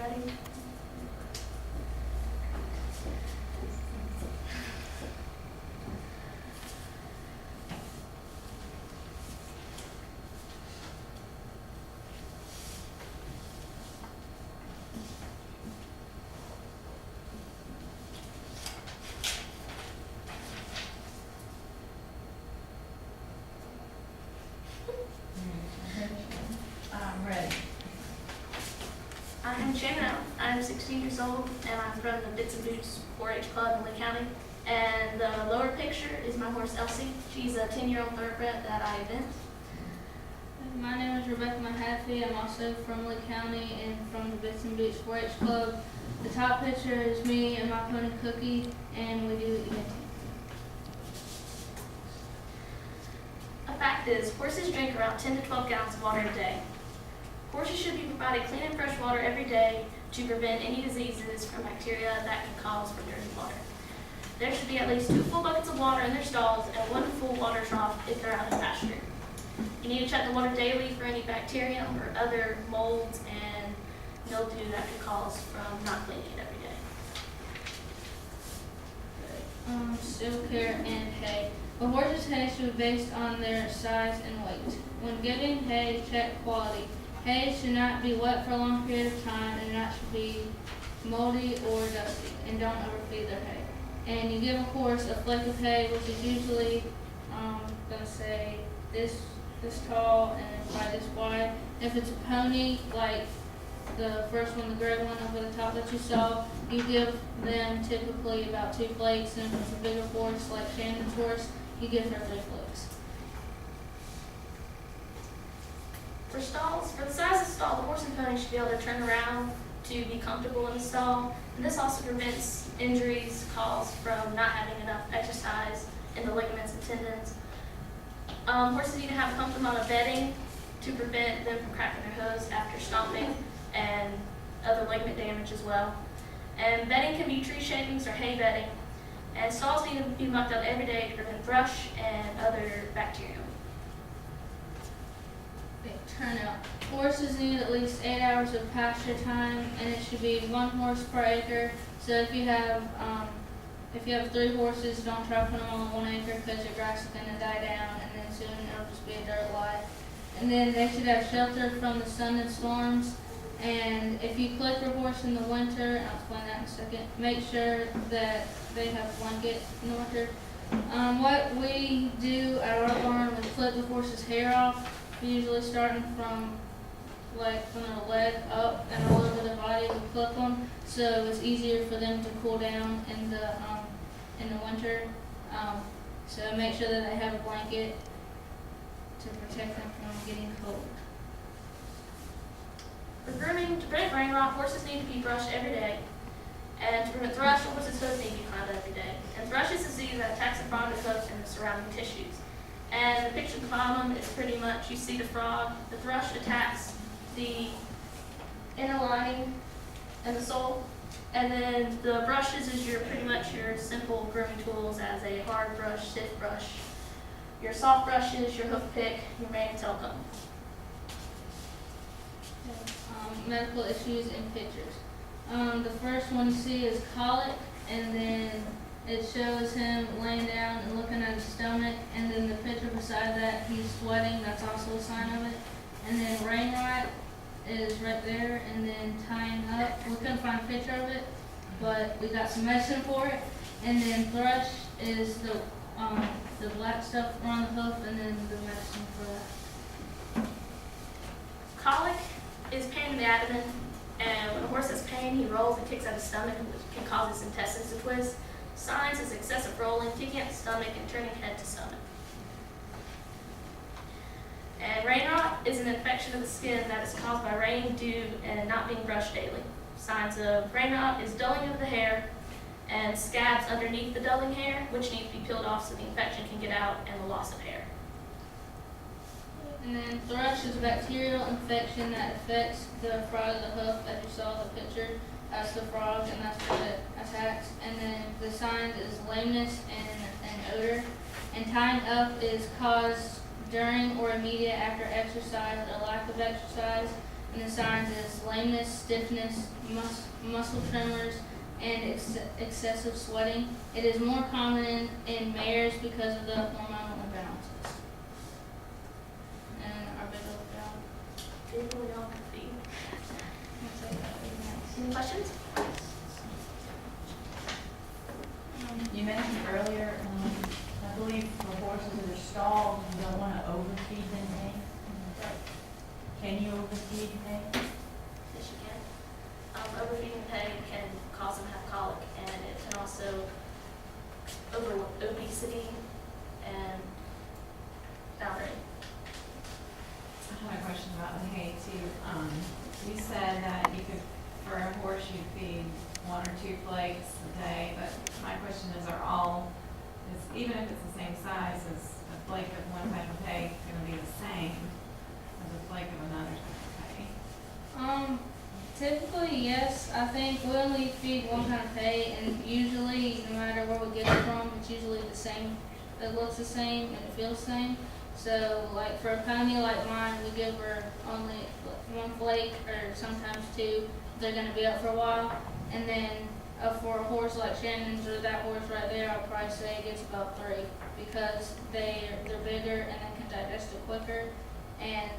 ready? I'm ready. I am Shannon Allen. I am 16 years old, and I'm from the Bits and Boots 4-H Club in Lee County. And the lower picture is my horse Elsie. She's a 10-year-old thoroughbred that I event. My name is Rebecca Mahaffey. I'm also from Lee County and from the Bits and Boots 4-H Club. The top picture is me and my pony Cookie, and we do eventing. A fact is, horses drink around 10 to 12 gallons of water a day. Horses should be provided clean and fresh water every day to prevent any diseases from bacteria that can cause from dirty water. There should be at least 2 full buckets of water in their stalls and 1 full water trough if they're out in pasture. You need to check the water daily for any bacterium or other molds and mildew that could cause from not cleaning it every day. Still care and hay. A horse's hay should be based on their size and weight. When giving hay, check quality. Hay should not be wet for a long period of time and not should be moldy or dusty. And don't overfeed their hay. And you give a horse a flake of hay, which is usually, gonna say this tall and probably this wide. If it's a pony, like the first one, the gray one over the top that you saw, you give them typically about 2 flakes, and if it's a bigger horse like Shannon's horse, you give her 3 flakes. For stalls, for the size of the stall, the horse and pony should be able to turn around to be comfortable in the stall. And this also prevents injuries caused from not having enough exercise in the ligaments and tendons. Horses need to have a comfortable amount of bedding to prevent them from cracking their hooves after stomping and other ligament damage as well. And bedding can be tree shavings or hay bedding. And stalls need to be mucked up every day to prevent thrush and other bacterium. Turnout. Horses need at least 8 hours of pasture time, and it should be 1 horse per acre. So if you have 3 horses, don't try to put them on 1 acre because your grass is going to die down, and then soon it'll just be a dirt lot. And then they should have shelter from the sun and storms. And if you clip your horse in the winter, I'll explain that in a second, make sure that they have a blanket in the winter. What we do at our barn, we clip the horse's hair off, usually starting from their leg up and all over their body. We clip them so it's easier for them to cool down in the winter. So make sure that they have a blanket to protect them from getting cold. For grooming, to prevent brain rot, horses need to be brushed every day. And to prevent thrush, horses' hooves need to be cleaned every day. And thrush is a disease that attacks the front of the hooves and the surrounding tissues. And the picture at the bottom is pretty much, you see the frog. The thrush attacks the inner lining and the sole. And then the brushes is pretty much your simple grooming tools as a hard brush, stiff brush. Your soft brushes, your hoof pick, your mane and tail comb. Medical issues and pictures. The first one you see is colic, and then it shows him laying down and looking at his stomach, and then the picture beside that, he's sweating, that's also a sign of it. And then rain rot is right there, and then tying up. We couldn't find a picture of it, but we got some medicine for it. And then thrush is the black stuff around the hoof, and then the medicine for that. Colic is pain in the abdomen, and when a horse has pain, he rolls and kicks at his stomach, which can cause his intestines to twist. Signs is excessive rolling, kicking at the stomach, and turning head to stomach. And rain rot is an infection of the skin that is caused by rain, dew, and not being brushed daily. Signs of rain rot is dulling of the hair and scabs underneath the dulling hair, which need to be peeled off so the infection can get out, and the loss of hair. And then thrush is a bacterial infection that affects the front of the hoof, as you saw the picture. That's the frog, and that's what it attacks. And then the signs is lameness and odor. And tying up is caused during or immediate after exercise or lack of exercise. And the signs is lameness, stiffness, muscle tremors, and excessive sweating. It is more common in mares because of the hormonal imbalances. And our big old dog. Familiopathy. Any questions? You mentioned earlier, I believe for horses that are stalled, you don't want to overfeed them hay. Can you overfeed hay? Yes, you can. Overfeeding hay can cause them to have colic, and it can also obesity and outright. I have a question about the hay too. You said that you could, for a horse, you'd feed 1 or 2 flakes a day, but my question is, even if it's the same size, is a flake of one type of hay gonna be the same as a flake of another type of hay? Typically, yes. I think we only feed one kind of hay, and usually, no matter where we get it from, it's usually the same. It looks the same and it feels the same. So, like for a pony like mine, we give her only 1 flake or sometimes 2. They're going to be up for a while. And then for a horse like Shannon's or that horse right there, I'll probably say it gets about 3 because they're bigger and they can digest it quicker, and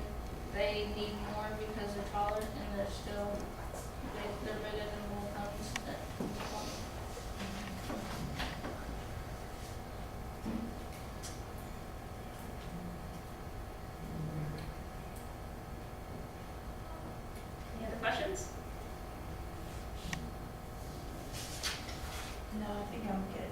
they need more because they're taller and they're still big. They're bigger than little ponies. Any other questions? No, I think I'm good.